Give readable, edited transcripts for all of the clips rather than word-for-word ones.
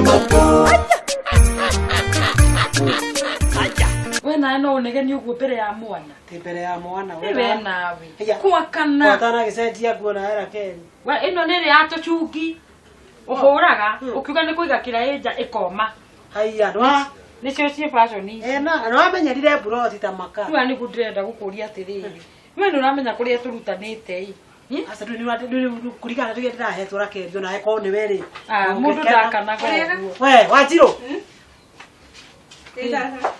Mbugi Matu. We na no negeni uguo mbere ya mwana. Ti mbere ya mwana we nawe. Kwa kana. Kwa tana gicenjia nguona era Kenya. We ino niri ato chungi. Uhuraga ukiuga ni kuiga kiraeja ikoma. Haiya ndwa. Nicio cie fashion ici. Na no amenyerire buroti ta maka. Tuwa ni kudirenda gukuria atiriri. We no ramenya kuria turutanite i. Asa ndu kurigana tuge ndirahetwo rakendio na eko ni weri. Mundu ndakana go. We wajiro. Ndata.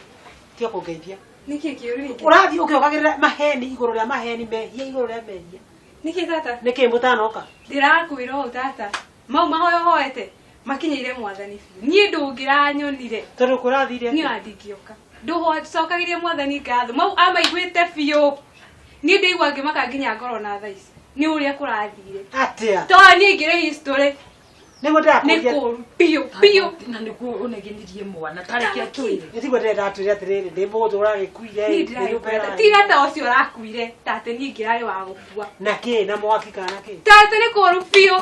Tio kugeithia. Niki kiuri. Urathi ukiogagirira maheni iguru ria maheni mehia iguru ria mehia. Niki tata. Niki mutanoka. Ndirakwira o tata. Mau mahoyo hoete. Makinyire mwathani biu. Nie ndungiranyonire. Tondu kurathire. Ni andikioka. Nduho cokagirie mwathani ngatho. Mau amaiguite biu. Nie ndeigua ngimaka nginya ngoro na thaa ici. Ni uria kurathire. Atia. To ni ngire history. Nimo ndakuria. Niko piu. Na nikuo unegenirie mwana tariki atwire. Nitigo ndenda atwire atiriri ndi mundu uragikuire. Ni ndiraigua. Tiga ta ucio rakuire. Tate ni ngirari wa gukua. Na ki na mwaki kana ki. Tate ni koru piu.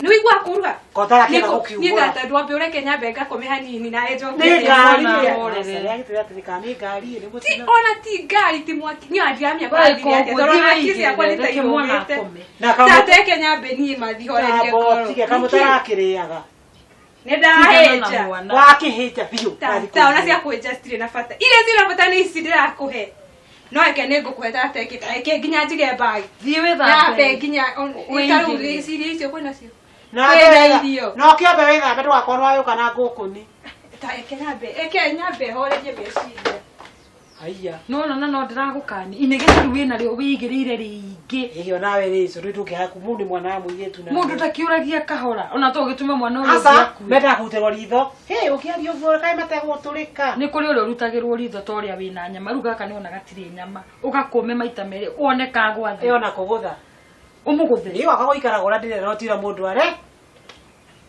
Ni wigua kuruga. Kotara kina gukiugura. Ni tata ndwambe ureke nyambe ngakome hanini na ejo. Ni ngari ya ti ona ti ngari ti mwaki ni andiamia kwa ndiri yake toro na kisi yakwa ni taigomete na tata Kenya beni mathihorerie koro tige kamutarakiriaga ni ndaheja wakihita biu tata ona cia kwenja stiri na fata ile zira fata ni isi ndirakuhe no eke ne ngukuhe tata eke nginya njige bag thie we na be nginya ikaru siri icio kwina cio no kiabe wega betu akorwa yo kana ngukuni ta eke nyambe horerie meciria. Haiya. No ndiragukani. Inegete wina rio wigirire ringi. Igio nawe rizo rituke haku mundu mwana wa muyetu na. Mundu takiuragia kahora. Ona to gitume mwana uyu. Asa meta kuterwo ritho. Hey ukiario vura kai mategwo turika. Ni kuri uri urutagirwo ritho to ria wina nyama. Ruga kani ona gatiri nyama. Ugakome maita meri. Oneka gwathi. Ona kugutha. Umuguthe. Iyo akagoikara gora ndire no tira mundu are.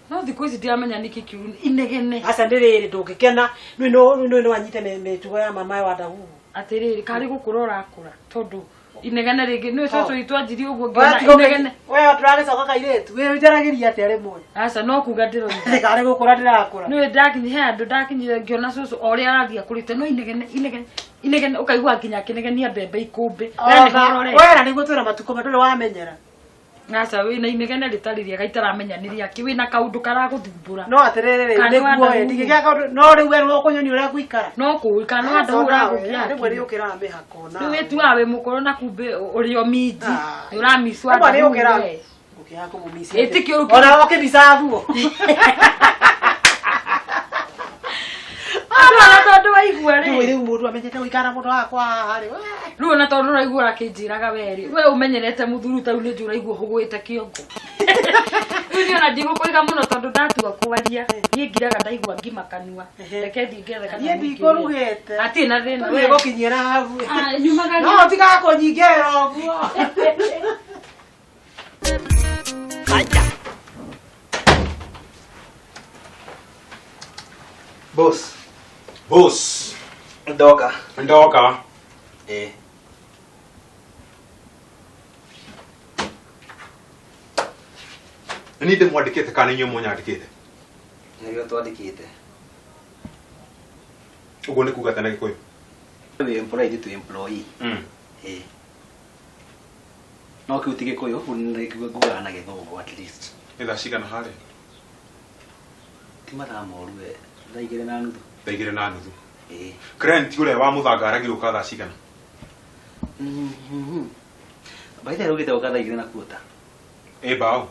No thiku ici ndiramenya niki kiu inegene. Asa ndiriri ndungikena no anyite ne tugo ya mama wa dahu. Atiriri kari gukurora akura tondu inegene ringi no coco itwanjiri uguo ngiona inegene. We turage coka kairetu we njaragiria atere mwe. Asa no kuga ndiro. Kari gukura ndirakura. No ndakinyi he andu ndakinyire ngiona coco ori arathia kurite no inegene ukaigua nginya kinegenia mbembe ikumbe. We na niguo twira matuko madure wamenyera. Ngasa wina inegene ritariria gaitaramenya ki wina kaundu karaguthumbura no atirere niguo ndigigya kaundu no riu we no kunyoni uria guikara no kuika no andu uragukia riu ri ukira mihako na riu wetu awe mukoro na kumbe urio miji uramiswa ndu ri ukira gukia ko mumisi etikio ona wake bisabu ana tondu waigua ri riu mundu amenyete guikara mundu wakwa hari riu na tondu raigua rakinjiraga weri we umenyerete muthuru ta uni njura igua hugwite kiongo ni ona ndigo kuiga muno tondu ndatua kwaria ni ngiraga ndaigua ngima kanua reke ndingethe kana ni ndikorugete ati na thina we gukinyira hafu nyumaga no tiga kunyingera oguo Boss. Ndoka. Ni de mwandikite kana inyo munyandikite. Nigio twandikite. Ugo ni kuga tena gikuyu. We employee to employee. No kiutige koyo unne kuga na githogo at least. Ida shigana hare. Timara moru we. Ndaigire na nuthu. Ndaigire na nuthu. Grant ule wa muthanga ragiro ka shigana. Baita rogite ukathaigire na kuota. Bao.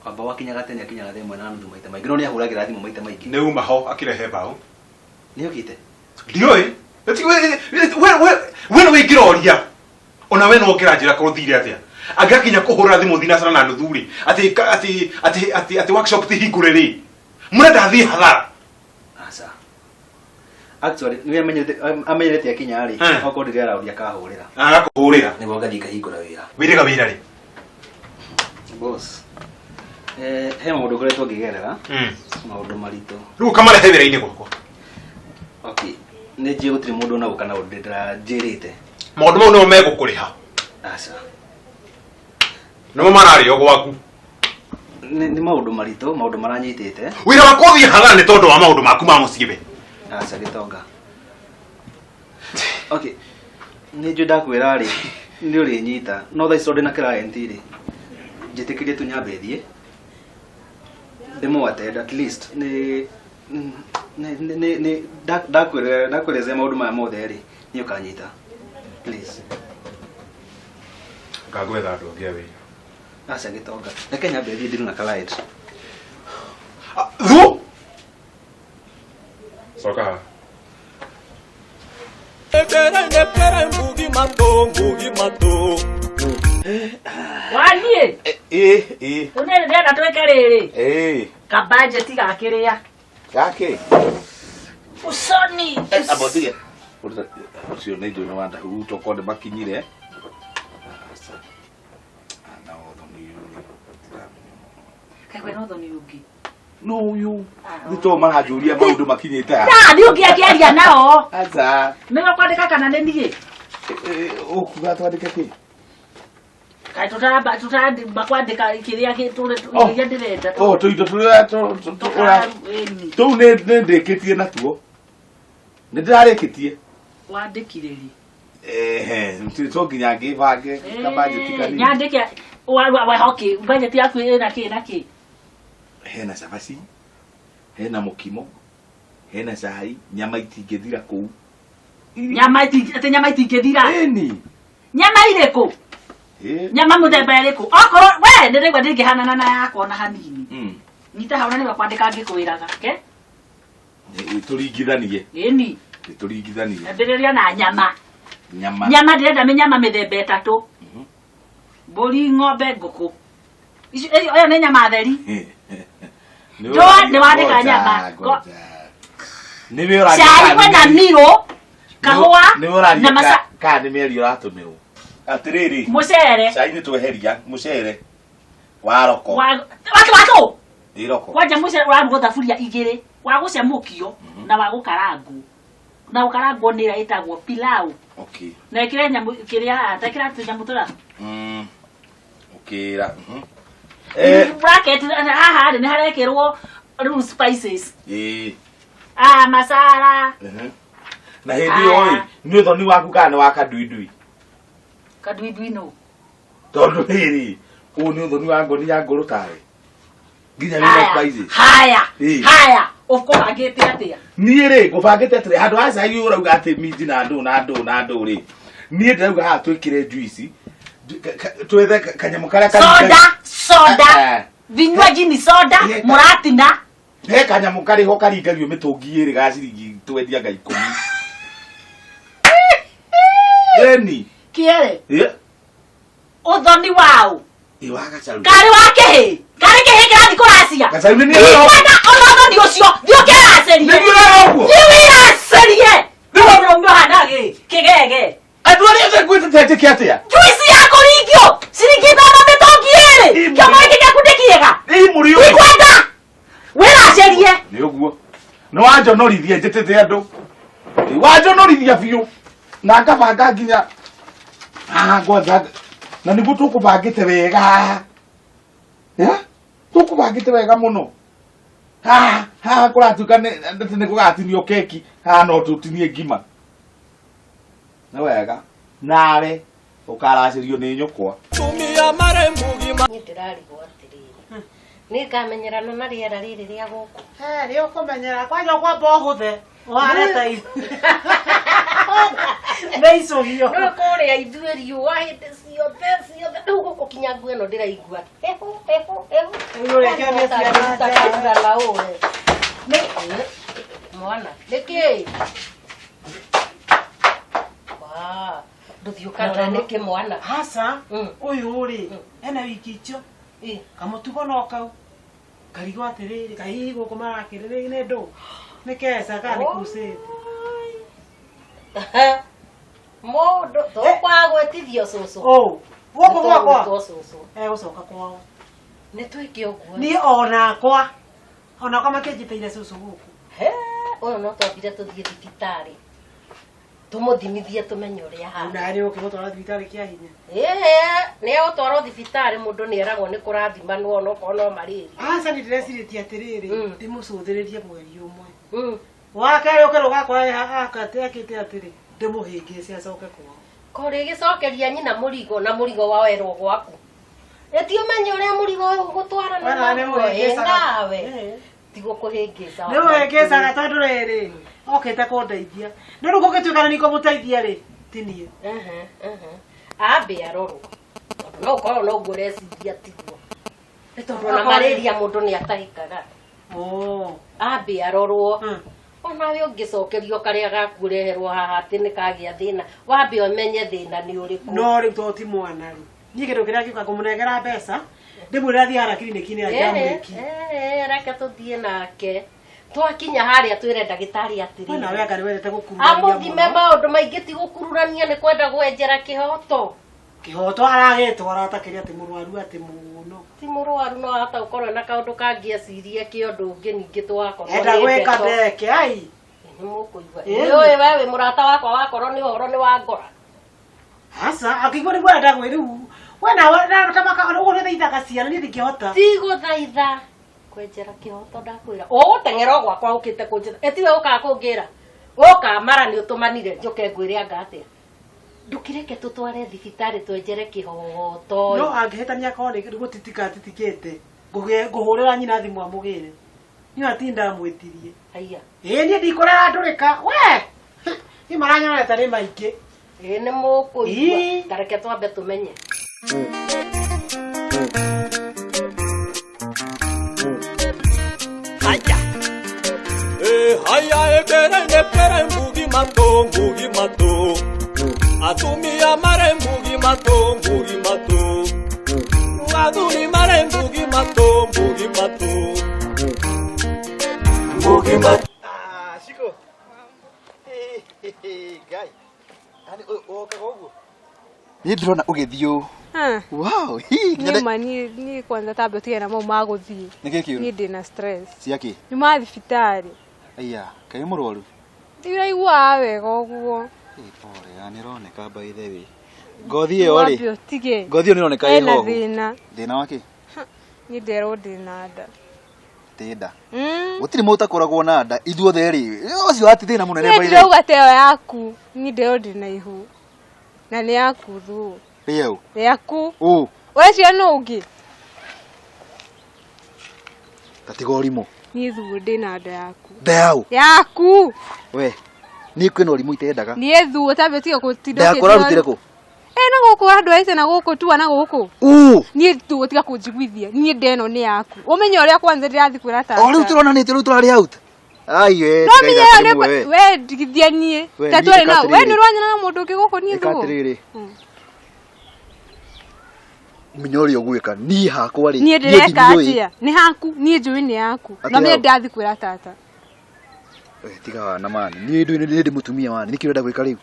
Aba wakinyaga tene akinyaga themwe na nuthu maita maingĩ no ni ahuragira thimu maita maingĩ. Ne uma ho akirehe bao. Ni ukite. Ndioi. Eti we no igiroria. Ona we no kiranjira ko thire atia. Agakinya kuhura thimu thina na nuthu ri. Ati workshop ti hingure ri. Murenda thi hathara. Asa. Actually ni amenyete akinya ri. Oko ndire arauria kahurira. Agakuhurira. Niguo ngathi kahingura wira. Wiraga wira ri. Boss. He maundu ngoretwo ngigerera. Maundu maritu. Riu kamarehe wira-ini gwakwa. Okay. Ni njie gutiri mundu na gukana undu njirite. Maundu mau no megukuriha. Asa. No marari o gwaku. Nĩ maũndũ maritũ, maũndũ maranyitĩte. Wĩra wakwa ũthiĩ hathara nĩ tondũ wa maũndũ maku ma mũciĩ. Aca Gĩtonga. Okay. Nĩ njũ ndakwĩra rĩ, nĩ ũrĩnyita. No thaa ici ndĩ na client rĩ. Njĩtĩkĩrie tu nyambe thiĩ. Ndĩmũatenda at least nĩ ndakwĩrezea maũndũ maya mothe rĩ, nĩ ũkanyita. Please. Ngagwetha andũ angĩ a wĩra. Aca Gĩtonga. Reke nyambe thiĩ ndĩ na client. Thu! Soka. Mbugi Matu. Wanie. Unene ndena tweke rĩrĩ. Ka budget gakĩrĩa. Gake. Usoni. Abotige. Ucio nĩ indo wanda huto konde makinyire. Na othoni yuri. Kaigwe no thoni ungi. No uyu. Nito marajuria maundu makinyite. Na nĩ ũngĩakĩaria nao. Aza. Nĩwe kwandĩka kana nĩ niĩ? Ukuga twandike ki? Kai tutamba kwandĩka kĩrĩa kĩrĩa ndĩrenda. Oh, tuindo turia tu nĩ ndĩkĩtie natuo. Nĩ ndĩrarĩkĩtie. Wandĩkire rĩ? To nginya ngĩbange ka budget kanini. Nyandĩke wa hockey, budget yaku ĩna kĩ? Hena cabaci, hena mukimo, hena cai, nyama itingĩthira kũu. Nyama itingĩthira. Eni. Nyama irĩkũ? Nyama mũthemba ĩrĩkũ? Okorwo we ndĩraigua ndĩngĩhanana na yakwa na hanini. Nyita hau na nĩwe kwandĩka ngĩkwĩraga, ke? Tũringithanie. Eni. Tũringithanie. Ndĩrĩria na nyama. Nyama. Nyama ndĩrenda mĩnyama mĩthemba ĩtatũ. Mbũri, ng'ombe, ngũkũ. Ĩyo nĩ nyama theri. Nĩ wandĩka nyama. Nĩwe ũrandĩka. Cai kwĩna miro, kahũa, na masa. Kana nĩ mĩeri ũratũmĩrwo. Atĩrĩrĩ. Mũcere. Cai nĩ tweheria, mũcere. Waroko. Watu. Iroko. Wanja mũcere ũraruga thaburia igĩrĩ, wa gũcemũkio na wa gũkarangwo. Na gũkarangwo nĩ ĩrĩa ĩtagwo pilau. Okay. Na ĩkĩra nyamũ kĩrĩa atakĩra nyamũ tũra. Okay. Bracket haha nĩ harekĩrwo rĩu spices. Masala. Na hĩndĩ ĩyo nĩ ũthoni waku kana wa kaduidui? Kaduidui no. Tondũ rĩrĩ, ũũ nĩ ũthoni wa ngoni ya ngũrũ tawe. Nginya wĩna spices. Haya. Ũkũbangĩte atĩa? Niĩ rĩ, ngũbangĩte atĩa? Handũ ha cai ũrauga atĩ minji na ndũ rĩ. Niĩ ndĩrauga haha twĩkĩre juice. Twethe kanyamũ karĩa soda. Vinywaji ni soda, muratina. He kanyamũ kariho karingagio mĩtũngi ĩrĩ ga ciringi twendia ga 10. Eni. Kĩere. Ũthoni wao. Iwagacaru. Kari wake. Kari kĩrathi kũracia. Gacaru nĩ ũthoni ũcio, thiĩ kĩracerie. Nĩ ũguo. Thiĩ Ndio hanage. Kĩgege. Andũ arĩa thegwĩtĩte atĩa? Juice ya kũringio. Ciringi 5 mĩtũngi 2. Kĩama gĩkĩ gĩaku ndĩkĩega. Muri ũyũ. Ikwenda. Wĩracerie. Nĩ ũguo. Nĩ wanjonorithia njĩtĩte andũ. Wanjonorithia biũ. Na ngabanga nginya ngwatha na nĩguo tũkũbangĩte wega. Tũkũbangĩte wega mũno. Kũratuĩka nĩ gũgatinio keki. No tũtinie ngima. Nĩ wega. Nawe ũkaracĩrio nĩ nyũkwa. Tumia mare Mbugi Matu. Nĩndĩrarigwo atĩrĩrĩ. Nĩngamenyerana na rĩera rĩrĩ rĩa gũkũ. Rĩo kũmenyera kwanja kwamba ũhũthe. Wareta ihu. Meicũgio. No kũrĩa ithuĩ riũa hĩndĩ ciothe. Rĩu gũkũ kinya nguo ĩno ndĩraigua. Hehu. Ũrekio nĩ ciana ũre. Mwana. Nĩkĩ? Ndũthiũkana nĩkĩ mwana. Haca. Ũyũ rĩ. Ena wiki icio. Kamutugo no kau. Karigwo atĩrĩrĩ. Kahihi gũkũ marakĩrĩrĩ nĩ ndũ. Nĩ keca kana nĩ crusade. Mũndũ tũkwagwĩtithio cũcũ. Gũkũ gwakwa. Gũcoka kwao. Nĩ twĩke ũguo. Niĩ onakwa makĩnjĩtĩire cũcũ gũkũ. Ũyũ no twambire tũthiĩ thibitarĩ. tumuthimithie tumenye uria ha na ari ukihotwara thibitari kia hinya ne utwaro thibitari mundu ni eragwo ni kurathima no no kono mariri aca ni ndĩreciria atĩrĩrĩ ndĩmũcũthĩrĩrie mweri ũmwe wakere ũkĩrwo gakwa akate akĩte atĩrĩ ndĩmũhĩngĩce acoke kwao kore gicokeria nyina mũrigo na mũrigo wa werwo gwaku eti umenye uria mũrigo gũtwarana nawe tigo kuhĩngĩca nĩmũhĩngĩcaga tondũ rĩrĩ okĩte kũndeithia no rĩu gũgĩtuĩka nĩ kũmũteithia rĩ tinie ambe arorwo no ũkorwo no guo ũreciria tiguo nĩ tondũ na marĩria mũndũ nĩ atahĩkaga ambe arorwo onawe ũngĩcokerio karĩa gaku ũreherwo haha atĩ nĩ kagĩa thĩna wambe ũmenye thĩna nĩ ũrĩkũ no rĩu to ti mwana rĩ niĩ kĩndũ kĩrĩa gĩũka kũmũnengera mbeca ndĩmwĩre athiĩ hara kiriniki-inĩ anjamũrĩki reke tũthiĩ nake twakinya harĩa twĩre ndagĩtarĩ atĩrĩrĩ nawe anga nĩ wendete gũkururania amũthime maũndũ maingĩ ti gũkururania nĩ kwenda gwenjera kĩhoto aragĩtwara atakĩrĩ atĩ mũrwaru atĩ mũno ti mũrwaru no hata ũkorwo na kaũndũ kangĩeciria kĩũndũ ũngĩ ningĩ twakorwo enda gwĩka ndeke ai nĩ mũkũigua nĩũĩ we wĩ mũrata wakwa wakorwo nĩ ũhoro nĩ wa ngora aca akĩigua nĩguo enda gwĩ rĩu wena tamaka ũguo nĩ thaithaga ciana niĩ ndingĩhota ti gũthaitha kwenjera kĩhoto ndakwĩra ũgũteng'era gwakwa ũkĩte kũnjĩra etiwe ũkaga kũngĩra ũkamara nĩ ũtũmanire njũke ngwĩre anga atĩa ndũkĩreke tũtware thibitarĩ twenjere kĩhoto no angĩhĩtania korwo nĩ gũtitika titikĩte ngũhũrĩra nyina thimũ amũgĩre niĩ atinda mwĩtirie haiya niĩ ndikũrera ndũrĩka we nĩ maranyonete nĩ maingĩ nĩ mũkũigua tareke twambe tũmenye haya ekere Mbugi Matu atumia mare Mbugi Matu aduni mare Mbugi Matu Shiko gai ani oka gogo ni ndrona ugithio wow ni kwanza tabio tigena mau maguthii niki ni ndina stress ciaki ni ma thibitari aya kai murwaru iraigua wega uguo pore ani roneka by the way ngothi iyo ri ngothi iyo ni roneka iho thina waki ni ndero ndina nda tenda gutiri muta koragwo na nda ithuothe ri ucio ati thina munene by the way ndauga teo yaku ni ndero ndina ihu na ni yaku thu riu yaku Wewe no ungi. Kategorimo. Ni thu ndina nda yaku. Ndau. Yaku. We. Ni kwina urimu itendaga. Ni ethu utabetiga kutindo. Ndakora rutireko. Na guku andu ese na guku tu na guku. Ni tu utiga kunjiguithia. Ni ndeno ni yaku. Umenye uria kwanza ndirathi kwira ta. Ori utirona ni tiru turari out. Ai we. No menye we ndigithia nie. Tatwari na we ni rwanya na mundu ungi guku ni thu. Ekatiriri. Minyori ogweka ni hakwa ri. Ni ndireka atia. Ni haku, ni njui ni yaku. No menye ndathi kwira tata. Tiga na mani. Ni ndi mutumia wani. Ni kirenda gwika riu.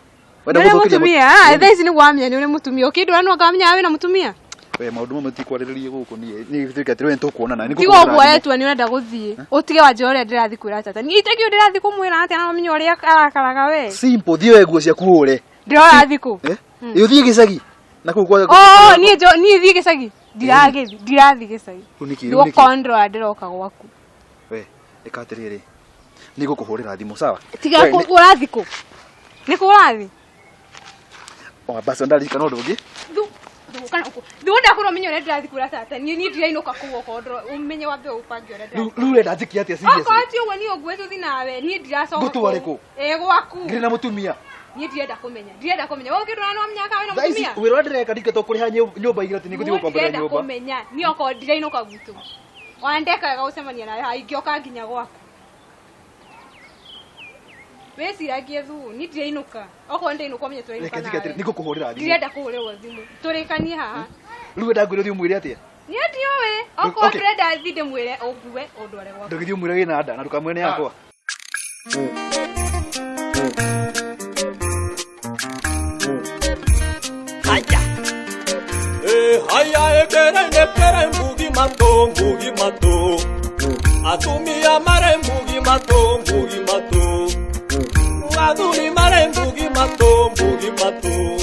Wenda mutumia. Thaa ici ni gwamia ni uri mutumia. Ukindu anu akamenya we na mutumia. We maundu mamwe ti kwariririe guku ni thirika tiri wento kuonana ni kuko tigo gwetu ni urenda guthie utige wanje uria ndirathi kwira tata ni itegio ndirathi kumwira atia na menya uria arakaraga we simple thie nguo cia kuure ndirathi ku iyo thie gicagi na ku kwa ni thie gicagi ndirathi gicagi ni kondro ndiroka gwaku we ikatiriri ni gukuhurira thimu sawa tiga ku urathi ku ni ku urathi basi ndalika no ndugi Ndunda kuno menye ore ndathi kura tata ni ndirainoka kuwo kodro umenye wabe upangi ore ndathi rure ndathiki atia serious ko ati uwe ni ogwetu thinawe ni ndiracoka gutu gwaku ngiri na mutumia ni ndirenda kumenya wewe kitu ano amnyaka we na mutumia we ro ndireka ndike kuriha nyumba igirati ni guthi gukombera nyumba ndirenda kumenya ni oko ndirainoka gutu wandeka gaucemania nawe haingioka nginya gwaku Wesiragie thu ni ndirainoka oko ndainuka menye turainuka nawe ni gukuhurira thimu ndirenda kuhurira thimu turikanie haha rue ndagwire thimu mwire atia ni atio we oko ndenda thinde mwire oguwe ondware gwaku ndugithio mwire gina nda na ndukamwene yakwa Haya ekere Mbugi Matu atumia mare Mbugi Matu aduni mare Mbugi Mbugi Matu